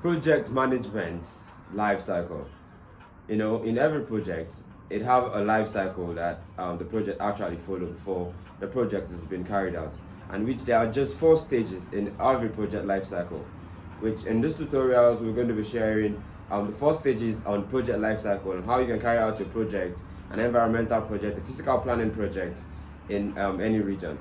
Project management life cycle. In every project, it have a life cycle that the project actually follow before the project has been carried out, and which there are just 4 stages in every project life cycle. Which in this tutorials we're going to be sharing the 4 stages on project life cycle and how you can carry out your project, an environmental project, a physical planning project in any region.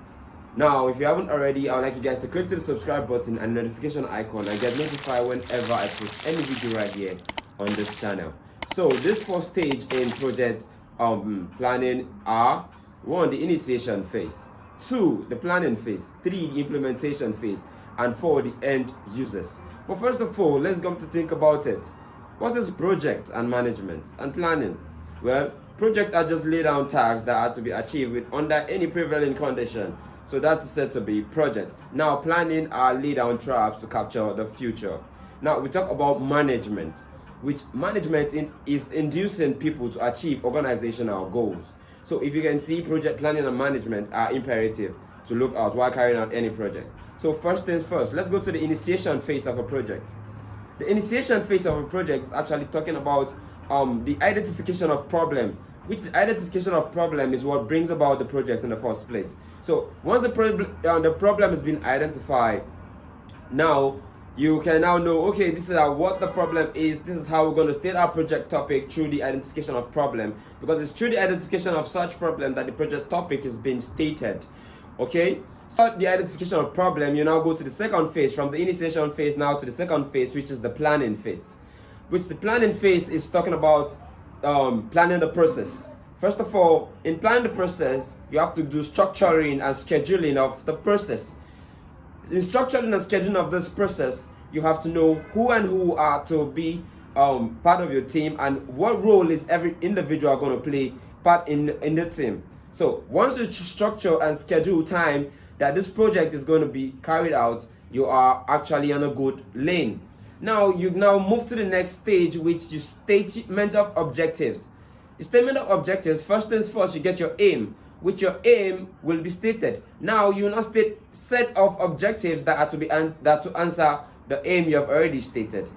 Now, if you haven't already, I would like you guys to click to the subscribe button and notification icon and get notified whenever I post any video right here on this channel. So this 4th stage in project planning are: 1, the initiation phase; 2, the planning phase; 3, the implementation phase; and 4, the end users. But first of all, let's come to think about it. What is project and management and planning? Well, projects are just laid down tasks that are to be achieved under any prevailing condition. So that's said to be project. Now, planning are laid down traps to capture the future. Now, we talk about management, which management is inducing people to achieve organizational goals. So if you can see, project planning and management are imperative to look out while carrying out any project. So first things first, let's go to the initiation phase of a project. The initiation phase of a project is actually talking about the identification of problem, which the identification of problem is what brings about the project in the first place. So once the problem has been identified, now you can now know, okay, this is what the problem is. This is how we're going to state our project topic through the identification of problem, because it's through the identification of such problem that the project topic is being stated. Okay, so the identification of problem, you now go to the second phase, from the initiation phase now to the second phase, which is the planning phase. Which the planning phase is talking about planning the process. First of all, in planning the process, you have to do structuring and scheduling of the process. In structuring and scheduling of this process, you have to know who are to be part of your team, and what role is every individual going to play part in the team. So once you structure and schedule time that this project is going to be carried out, you are actually on a good lane. Now you move to the next stage, which you statement of objectives. The statement of objectives, first things first, you get your aim, which your aim will be stated. Now you now state set of objectives that are to be that to answer the aim you have already stated.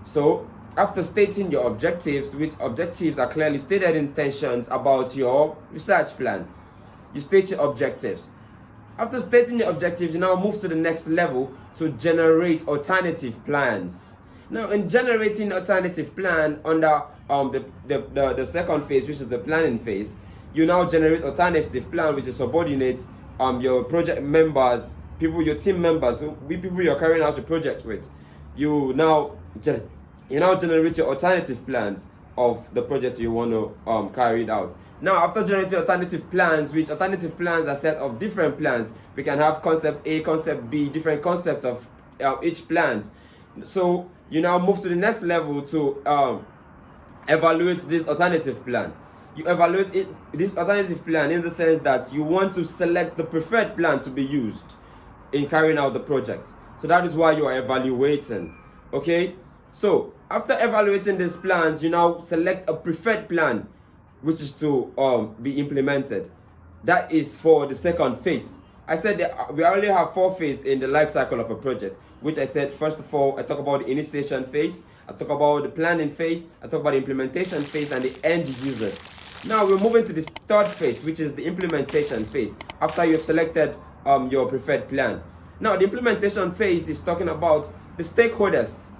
So after stating your objectives, which objectives are clearly stated intentions about your research plan, you state your objectives. After stating the objectives, you now move to the next level to generate alternative plans. Now, in generating alternative plan under the second phase, which is the planning phase, you now generate alternative plan, which is subordinate your project members, your team members, people you're carrying out the project with. You now generate your alternative plans of the project you want to carry out. Now, after generating alternative plans, which alternative plans are set of different plans, we can have concept A, concept B, different concepts of each plan. So you now move to the next level to evaluate this alternative plan. You evaluate this alternative plan in the sense that you want to select the preferred plan to be used in carrying out the project. So that is why you are evaluating. Okay, so after evaluating these plans, you now select a preferred plan which is to be implemented. That is for the second phase. I said that we only have 4 phases in the life cycle of a project, which I said, first of all, I talk about the initiation phase, I talk about the planning phase, I talk about the implementation phase, and the end users. Now we're moving to the third phase, which is the implementation phase, after you've selected your preferred plan. Now the implementation phase is talking about the stakeholders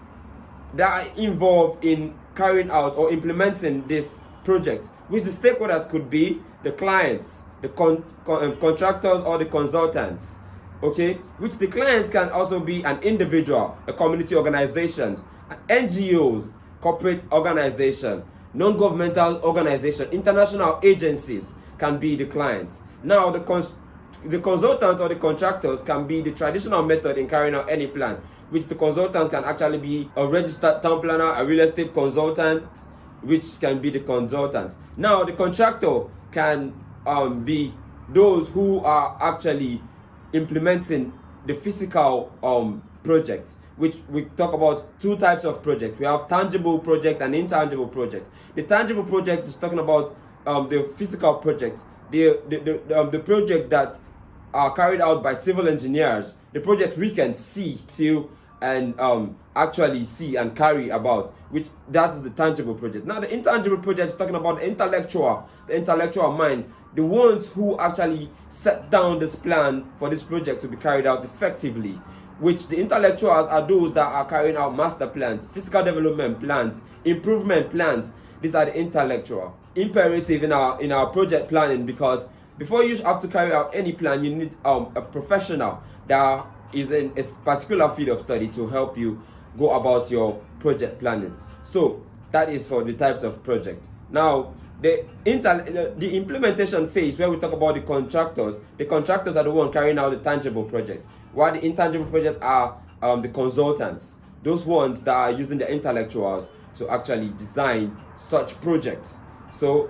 that are involved in carrying out or implementing this project, which the stakeholders could be the clients, the contractors, or the consultants. Okay, which the clients can also be an individual, a community organization, NGOs, corporate organization, non-governmental organization, international agencies can be the clients. Now the consultant or the contractors can be the traditional method in carrying out any plan, which the consultant can actually be a registered town planner, a real estate consultant, which can be the consultant. Now the contractor can be those who are actually implementing the physical project, which we talk about 2 types of project. We have tangible project and intangible project. The tangible project is talking about the physical project, the project that are carried out by civil engineers, the project we can see, feel, and actually see and carry about, which that's the tangible project. Now the intangible project is talking about the intellectual mind, the ones who actually set down this plan for this project to be carried out effectively, which the intellectuals are those that are carrying out master plans, physical development plans, improvement plans. These are the intellectual imperative in our project planning, because before you have to carry out any plan, you need a professional that is in a particular field of study to help you go about your project planning. So that is for the types of project. Now the implementation phase, where we talk about the contractors are the one carrying out the tangible project, while the intangible project are the consultants, those ones that are using the intellectuals to actually design such projects. So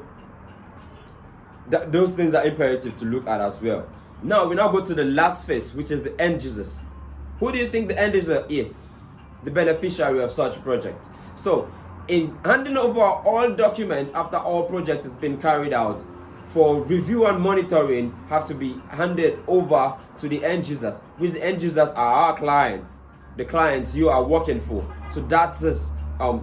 those things are imperative to look at as well. Now we go to the last phase, which is the end users. Who do you think the end user is? The beneficiary of such project. So in handing over all documents after all project has been carried out for review and monitoring, have to be handed over to the end users, which the end users are our clients, the clients you are working for. So that is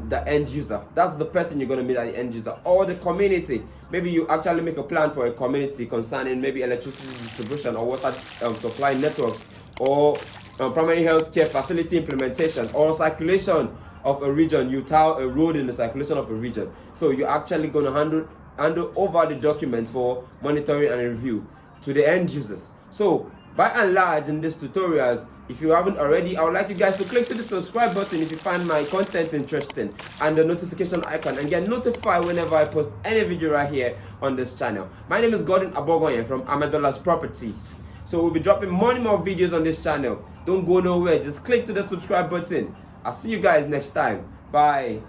the end user. That's the person you're going to meet at the end user, or the community. Maybe you actually make a plan for a community concerning maybe electricity distribution or water supply networks, or primary health care facility implementation, or circulation of a region. You tile a road in the circulation of a region. So you're actually going to handle over the documents for monitoring and review to the end users. So by and large, in these tutorials, if you haven't already, I would like you guys to click to the subscribe button if you find my content interesting, and the notification icon, and get notified whenever I post any video right here on this channel. My name is Gordon Abogoye from Amadolas Properties. So we'll be dropping more videos on this channel. Don't go nowhere, just click to the subscribe button. I'll see you guys next time. Bye.